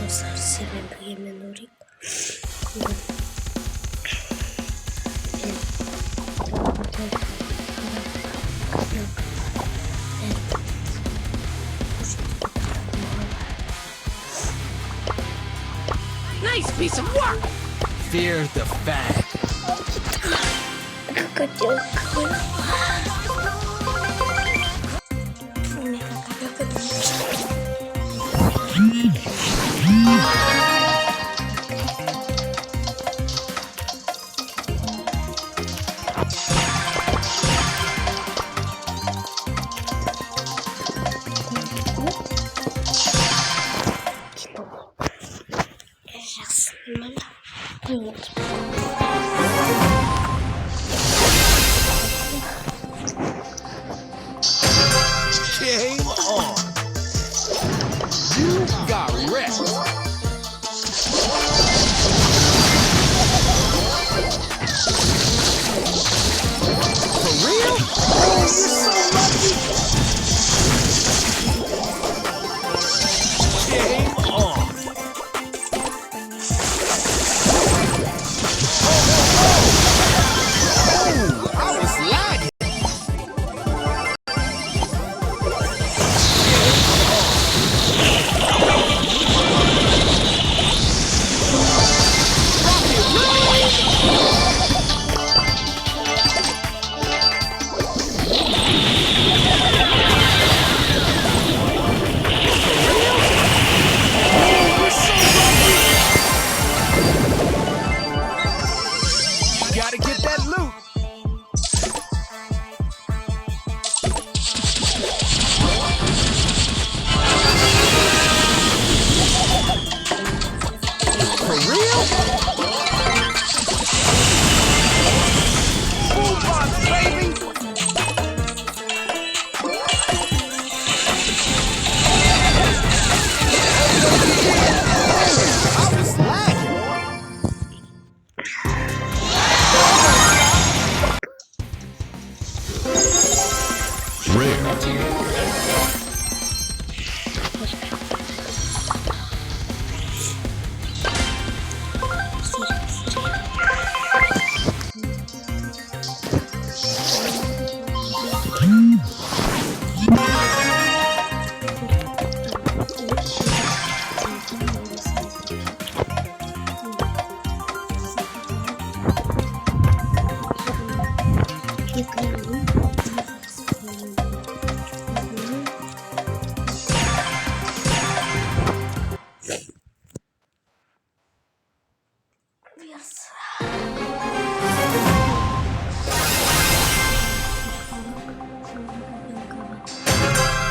dostlar, sizlerle bugün Nurik. Nice piece of work. Fear the fag. Game on. You got wrecked. For real? Oh, you're so lucky. Game on. Oh, I was lagging. Gotta get that loot. For real? Food box, baby. I was lagging.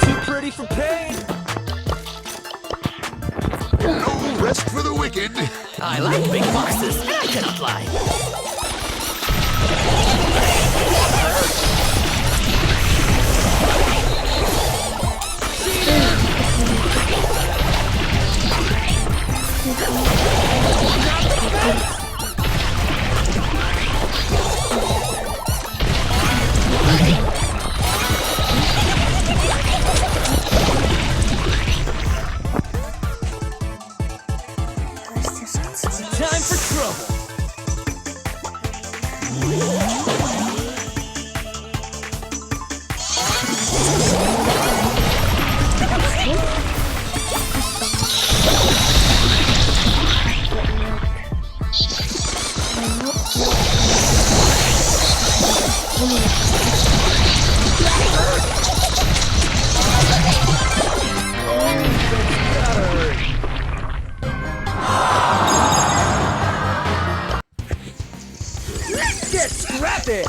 Too pretty for pain. No rest for the wicked. I like big boxes, and I cannot lie. Time for trouble. Get scrappy!